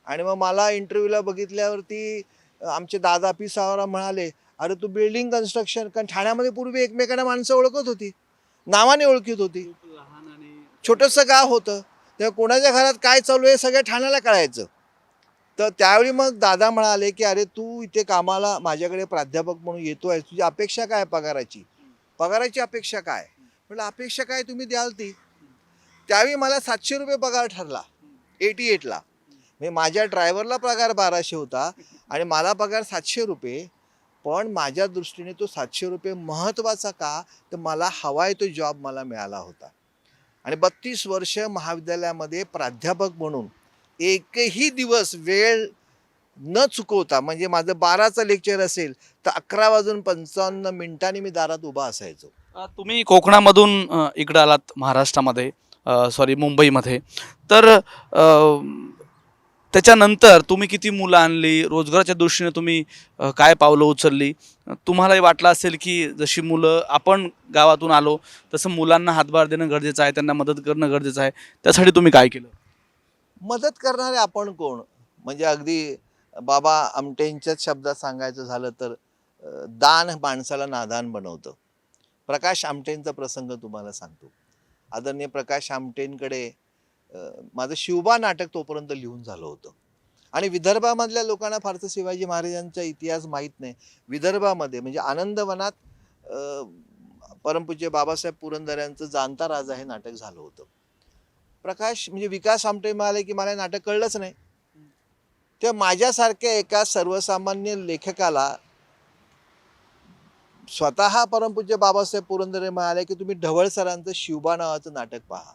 आणि मग मला इंटरव्ह्यूला बघितल्यावरती आमचे दादा पी सावळाराम म्हणाले, अरे तू बिल्डिंग कन्स्ट्रक्शन, कारण ठाण्यामध्ये पूर्वी एकमेकांना माणसं ओळखत होती, नावाने ओळखीत होती. खूप लहान आणि छोटंसं गाव होतं, तेव्हा कोणाच्या घरात काय चालू आहे सगळ्या ठाण्याला कळायचं. तर त्यावेळी मग दादा म्हणाले की अरे तू इथे कामाला माझ्याकडे प्राध्यापक म्हणून येतोय, तुझी अपेक्षा काय पगाराची? पगाराची अपेक्षा काय? म्हटलं अपेक्षा काय तुम्ही द्याल ती. त्यावेळी मला 700 रुपये पगार ठरला 88ला. म्हणजे माझ्या ड्रायव्हरला पगार 1200 होता आणि मला पगार 700 रुपये. पण माझ्या दृष्टीने तो 700 रुपये महत्त्वाचा का? तर मला हवाय तो जॉब मला मिळाला होता. आणि 32 वर्ष महाविद्यालयामध्ये प्राध्यापक म्हणून एकही दिवस वेळ न चुकवता, म्हणजे माझं 12चं लेक्चर असेल तर 11:55 मी दारात उभा असायचो. तुम्ही कोकणामधून इकडं आलात महाराष्ट्रामध्ये, सॉरी मुंबईमध्ये. तर त्याच्यानंतर तुम्ही किती मुलं आणली? रोजगाराच्या दृष्टीने तुम्ही काय पावलं उचलली? तुम्हालाही वाटलं असेल की जशी मुलं आपण गावातून आलो तसं मुलांना हातभार देणं गरजेचं आहे, त्यांना मदत करणं गरजेचं आहे. त्यासाठी तुम्ही काय केलं? मदत करणारे आपण कोण? म्हणजे अगदी बाबा आमटेंच्याच शब्दात सांगायचं झालं तर दान माणसाला नादान बनवतं. प्रकाश आमटेंचा प्रसंग तुम्हाला सांगतो. आदरणीय प्रकाश आमटेंकडे माझं शिवबा नाटक तोपर्यंत लिहून झालं होतं. आणि विदर्भामधल्या लोकांना फारसं शिवाजी महाराजांचा इतिहास माहीत नाही. विदर्भामध्ये म्हणजे आनंदवनात परमपूज्य बाबासाहेब पुरंदऱ्यांचं जाणता राजा हे नाटक झालं होतं. प्रकाश म्हणजे विकास आमटे म्हणाले की मला हे नाटक कळलंच नाही. त्या माझ्यासारख्या एका सर्वसामान्य लेखकाला स्वतः परमपूज्य बाबासाहेब पुरंदरे म्हणाले की तुम्ही ढवळ सरांचं शिवबा नावाचं नाटक पहा.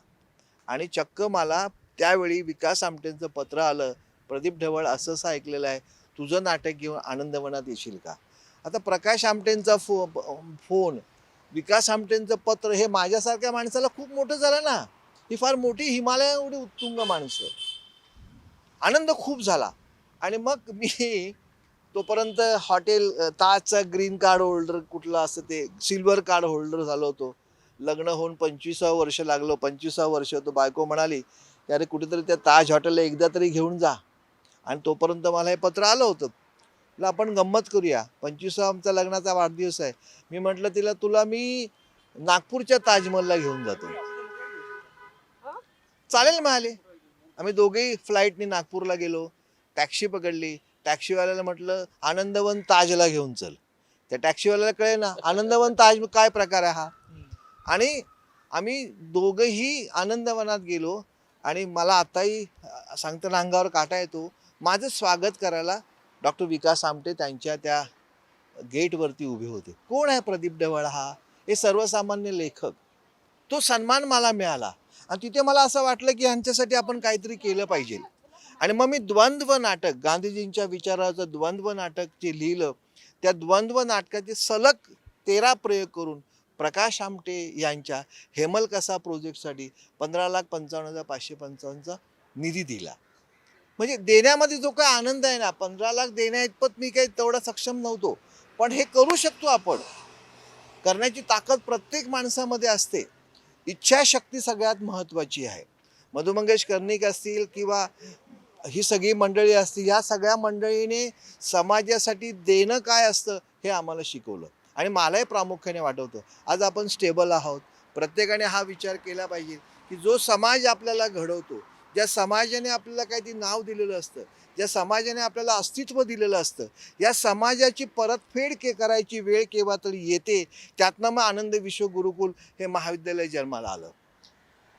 आणि चक्क मला त्यावेळी विकास आमटेंचं पत्र आलं, प्रदीप ढवळ असं असं ऐकलेलं आहे, तुझं नाटक घेऊन आनंदवनात येशील का? आता प्रकाश आमटेंचा फोन, विकास आमटेंचं पत्र, हे माझ्यासारख्या माणसाला खूप मोठं झालं ना. ही फार मोठी हिमालया एवढी उत्तुंग माणसं. आनंद खूप झाला. आणि मग मी तोपर्यंत हॉटेल ताजचा ग्रीन कार्ड होल्डर कुठलं असं ते सिल्वर कार्ड होल्डर झालो होतो. लग्न होऊन 25वं वर्ष लागलो. 25वं वर्ष होतं. बायको म्हणाली की अरे कुठेतरी त्या ताज हॉटेलला एकदा तरी घेऊन जा. आणि तोपर्यंत मला हे पत्र आलं होतं. म्हटलं आपण गंमत करूया, 25वा आमचा लग्नाचा वाढदिवस आहे. मी म्हटलं तिला तुला मी नागपूरच्या ताजमहलला घेऊन जातो. चालेल म्हणाले. आम्ही दोघेही फ्लाईटने नागपूरला गेलो. टॅक्सी पकडली. टॅक्सीवाल्याला म्हटलं आनंदवन ताजला घेऊन चल. त्या टॅक्सीवाल्याला कळे ना आनंदवन ताज काय प्रकार आहे हा. आणि आम्ही दोघंही आनंदवनात गेलो. आणि मला आताही सांगताना अंगावर काटा येतो. माझं स्वागत करायला डॉक्टर विकास आमटे त्यांच्या त्या गेटवरती उभे होते. कोण आहे प्रदीप ढवळ हा? हे सर्वसामान्य लेखक. तो सन्मान मला मिळाला. आणि तिथे मला असं वाटलं की ह्यांच्यासाठी आपण काहीतरी केलं पाहिजे. आणि मग मी द्वंद्व नाटक, गांधीजींच्या विचाराचं द्वंद्व नाटक जे लिहिलं, त्या द्वंद्व नाटकाचे सलग 13 प्रयोग करून प्रकाश आमटे यांच्या हेमल कसा प्रोजेक्टसाठी 15,55,555चा निधी दिला. म्हणजे देण्यामध्ये जो काय आनंद आहे ना, 15 लाख देण्या इतपत मी काही तेवढा सक्षम नव्हतो. पण हे करू शकतो आपण. करण्याची ताकद प्रत्येक माणसामध्ये असते. इच्छाशक्ती सगळ्यात महत्त्वाची आहे. मधु मंगेश कर्णिक असतील किंवा ही सगळी मंडळी असतील, या सगळ्या मंडळीने समाजासाठी देणं काय असतं हे आम्हाला शिकवलं. आणि मलाही प्रामुख्याने वाटवतं. आज आपण स्टेबल आहोत. प्रत्येकाने हा विचार केला पाहिजे की जो समाज आपल्याला घडवतो, ज्या समाजाने आपल्याला काहीतरी नाव दिलेलं असतं, ज्या समाजाने आपल्याला अस्तित्व दिलेलं असतं, या समाजाची परतफेड करायची वेळ केव्हा तरी येते. त्यातनं मग आनंद विश्व गुरुकुल हे महाविद्यालय जन्माला आलं.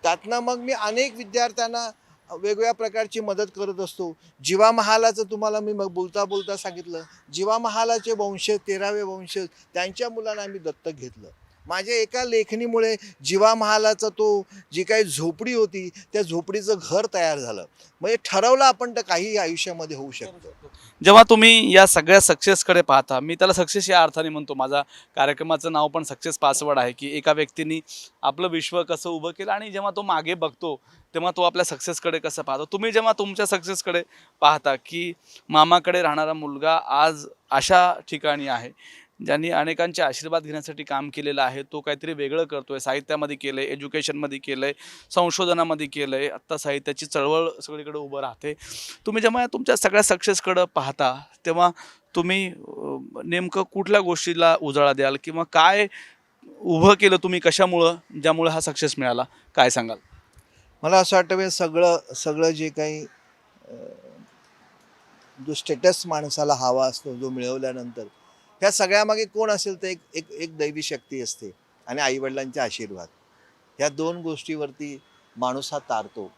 त्यातनं मग मी अनेक विद्यार्थ्यांना वेगवेगळ्या प्रकारची मदत करत असतो. जीवा महालाचं तुम्हाला मी मग बोलता बोलता सांगितलं. जीवा महालाचे वंशज, 13वे वंशज, त्यांच्या मुलांना आम्ही दत्तक घेतलं. माझ्या एका लेखणीमुळे जीवा महालाचं तो जी काही झोपडी होती, त्या झोपडीचं घर तयार झालं. म्हणजे ठरवलं आपण तर काही आयुष्यामध्ये होऊ शकतं. जेव्हा तुम्ही या सगळ्या सक्सेसकडे पाहता, मी त्याला सक्सेस या अर्थाने म्हणतो, माझा कार्यक्रमाचं नाव पण सक्सेस पासवर्ड आहे, की एका व्यक्तीने आपलं विश्व कसं उभं केलं आणि जेव्हा तो मागे बघतो तेव्हा तो आपल्या सक्सेसकडे कसं पाहतो. तुम्ही जेव्हा तुमच्या सक्सेसकडे पाहता की मामाकडे राहणारा मुलगा आज अशा ठिकाणी आहे, ज्यांनी अनेकांचे आशीर्वाद घेण्यासाठी काम केलेलं आहे, तो काहीतरी वेगळं करतोय, साहित्यामध्ये केलं आहे, एज्युकेशनमध्ये केलं आहे, संशोधनामध्ये केलं आहे, आत्ता साहित्याची चळवळ सगळीकडे उभं राहते. तुम्ही जेव्हा तुमच्या सगळ्या सक्सेसकडं पाहता तेव्हा तुम्ही नेमकं कुठल्या गोष्टीला उजाळा द्याल किंवा काय उभं केलं तुम्ही, कशामुळं, ज्यामुळं हा सक्सेस मिळाला, काय सांगाल? मला असं वाटतं म्हणजे सगळं सगळं जे काही जो स्टेटस माणसाला हवा असतो, जो मिळवल्यानंतर, ह्या सगळ्यामागे कोण असेल तर एक एक एक दैवी शक्ती असते आणि आईवडिलांचे आशीर्वाद. ह्या 2 गोष्टीवरती माणूस हा तारतो.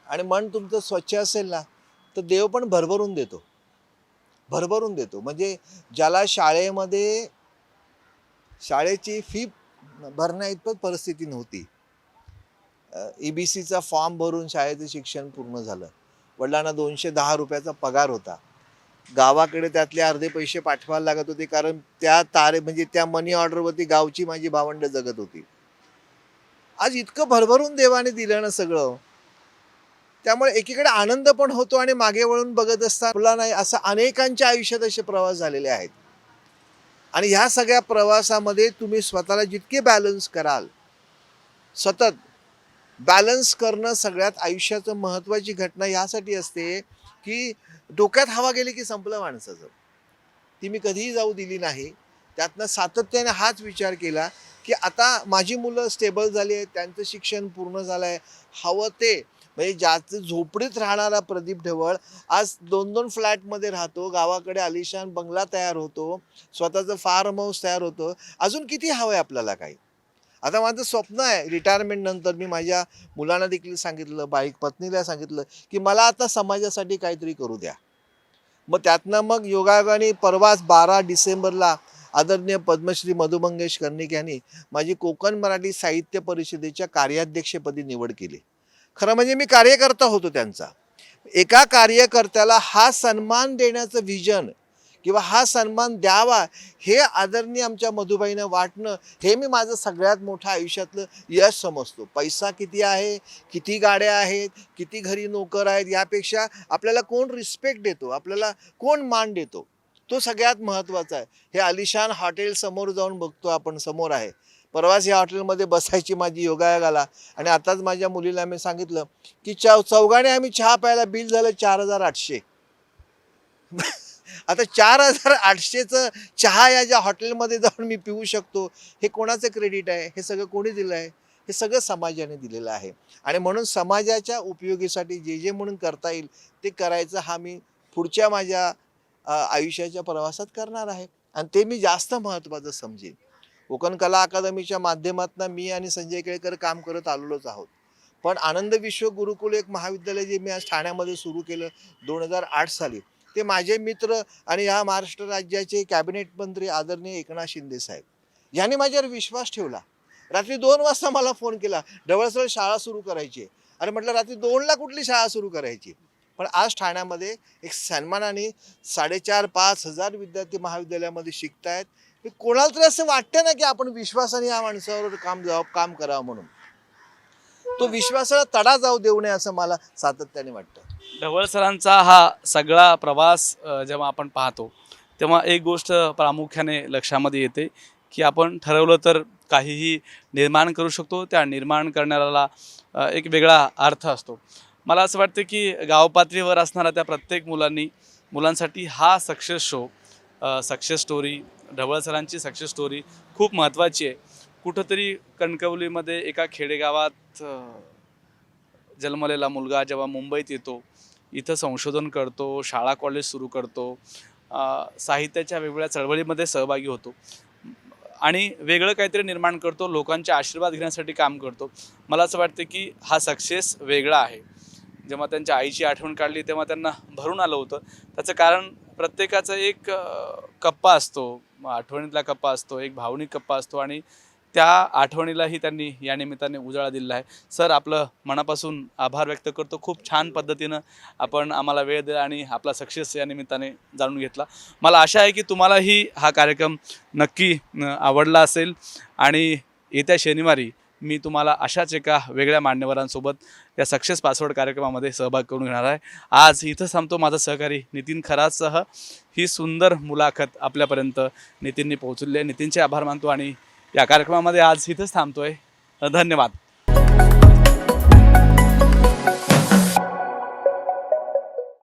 आणि मन तुमचं स्वच्छ असेल ना, तर देव पण भरभरून देतो. भरभरून देतो. म्हणजे ज्याला शाळेमध्ये शाळेची फी भरण्या इतपत परिस्थिती नव्हती, EBCचा फॉर्म भरून शाळेचं शिक्षण पूर्ण झालं. वडिलांना 210 रुपयाचा पगार होता. गावाकडे त्यातले अर्धे पैसे पाठवायला लागत होते, कारण त्या म्हणजे त्या मनी ऑर्डरवरती गावची माझी भावंड जगत होती. आज इतकं भरभरून देवाने दिलं ना सगळं, त्यामुळे एकीकडे आनंद पण होतो आणि मागे वळून बघत असताना नाही, असं अनेकांच्या आयुष्यात असे प्रवास झालेले आहेत. आणि ह्या सगळ्या प्रवासामध्ये तुम्ही स्वतःला जितके बॅलन्स कराल, सतत बॅलन्स करणं सगळ्यात आयुष्याचं महत्त्वाची घटना ह्यासाठी असते की डोक्यात हवा गेली की संपलं माणसाचं. ती मी कधीही जाऊ दिली नाही. त्यातनं सातत्याने हाच विचार केला की आता माझी मुलं स्टेबल झाली आहेत, त्यांचं शिक्षण पूर्ण झालं आहे. हवं ते म्हणजे ज्याचं झोपडीत राहणारा प्रदीप ढवळ आज 2-2 फ्लॅटमध्ये राहतो, गावाकडे आलिशान बंगला तयार होतो, स्वतःचं फार्म हाऊस तयार होतं. अजून किती हवं आहे आपल्याला काही? आता माझं स्वप्न आहे रिटायरमेंट नंतर, मी माझ्या मुलांना देखील सांगितलं, पत्नीला सांगितलं की मला आता समाजासाठी काहीतरी करू द्या. मग त्यातनं मग योगायोगाने परवाच 12 डिसेंबरला आदरणीय पद्मश्री मधु मंगेश कर्णिक यांनी माझी कोकण मराठी साहित्य परिषदेच्या कार्याध्यक्षपदी निवड केली. खरं म्हणजे मी कार्यकर्ता होतो त्यांचा. एका कार्यकर्त्याला हा सन्मान देण्याचं विजन किंवा हा सन्मान द्यावा हे आदरणीय आमच्या मधुबाईनं वाटणं, हे मी माझं सगळ्यात मोठं आयुष्यातलं यश समजतो. पैसा किती आहे, किती गाड्या आहेत, किती घरी नोकर आहेत, यापेक्षा आपल्याला कोण रिस्पेक्ट देतो, आपल्याला कोण मान देतो, तो सगळ्यात महत्त्वाचा आहे. हे आलिशान हॉटेल समोर जाऊन बघतो आपण, समोर आहे. परवाच या हॉटेलमध्ये बसायची माझी योगायोग आला आणि आताच माझ्या मुलीला मी सांगितलं की चौघाने आम्ही चहा प्यायला बिल झालं 4,800. आता 4,800चं चहा या ज्या हॉटेलमध्ये जाऊन मी पिऊ शकतो, हे कोणाचं क्रेडिट आहे? हे सगळं कोणी दिलं आहे? हे सगळं समाजाने दिलेलं आहे. आणि म्हणून समाजाच्या उपयोगीसाठी जे जे म्हणून करता येईल ते करायचं, हा मी पुढच्या माझ्या आयुष्याच्या प्रवासात करणार आहे. आणि ते मी जास्त महत्त्वाचं समजेन. कोकण कला अकादमीच्या माध्यमातून मी आणि संजय केळकर काम करत आलेलोच आहोत. पण आनंद विश्व गुरुकुल एक महाविद्यालय जे मी आज ठाण्यामध्ये सुरू केलं 2008 साली, ते माझे मित्र आणि ह्या महाराष्ट्र राज्याचे कॅबिनेट मंत्री आदरणीय एकनाथ शिंदे साहेब यांनी माझ्यावर विश्वास ठेवला. रात्री 2 वाजता मला फोन केला, ढवळसर शाळा सुरू करायची. अरे म्हटलं, रात्री 2ला कुठली शाळा सुरू करायची? पण आज ठाण्यामध्ये एक सन्मानाने 4,500-5 हजार विद्यार्थी महाविद्यालयामध्ये शिकत आहेत. कोणाला तरी असं वाटतं ना की आपण विश्वासाने या माणसावर काम करावं, म्हणून तो विश्वासाला तडा जाऊ देऊ नये असं मला सातत्याने वाटतं. ढवळ सरांचा हा सगळा प्रवास जेव्हा आपण पाहतो तेव्हा एक गोष्ट प्रामुख्याने लक्षामध्ये येते की आपण ठरवलं तर काहीही निर्माण करू शकतो. त्या निर्माण करणाऱ्याला एक वेगळा अर्थ असतो. मला असं वाटतं की गाव पातळीवर असणाऱ्या त्या प्रत्येक मुलांसाठी हा सक्सेस शो, सक्सेस स्टोरी, ढवळ सरांची सक्सेस स्टोरी खूप महत्त्वाची आहे. कुठंतरी कणकवलीमध्ये एका खेडेगावात जन्मलेला मुलगा जेव्हा मुंबईत येतो, इथं संशोधन करतो, शाळा कॉलेज सुरू करतो, साहित्याच्या वेगवेगळ्या चळवळीमध्ये सहभागी होतो आणि वेगळं काहीतरी निर्माण करतो, लोकांचे आशीर्वाद घेण्यासाठी काम करतो. मला असं वाटतं की हा सक्सेस वेगळा आहे. जेव्हा त्यांच्या आईची आठवण काढली तेव्हा त्यांना भरून आलं होतं. त्याचं कारण प्रत्येकाचा एक कप्पा असतो, आठवणीतला कप्पा असतो, एक भावनिक कप्पा असतो आणि त्या आठवणीलाही त्यांनी या निमित्ताने उजाळा दिलेला आहे. सर, आपलं मनापासून आभार व्यक्त करतो. खूप छान पद्धतीनं आपण आम्हाला वेळ दिला आणि आपला सक्सेस या निमित्ताने जाणून घेतला. मला आशा आहे की तुम्हालाही हा कार्यक्रम नक्की आवडला असेल आणि येत्या शनिवारी मी तुम्हाला अशाच एका वेगळ्या मान्यवरांसोबत या सक्सेस पासवर्ड कार्यक्रमामध्ये सहभाग करून घेणार आहे. आज इथं थांबतो. माझा सहकारी नितीन खरासह ही सुंदर मुलाखत आपल्यापर्यंत नितीनने पोहोचवली आहे. नितीनचे आभार मानतो आणि या कार्यक्रमामध्ये आज इथंच थांबतोय. धन्यवाद.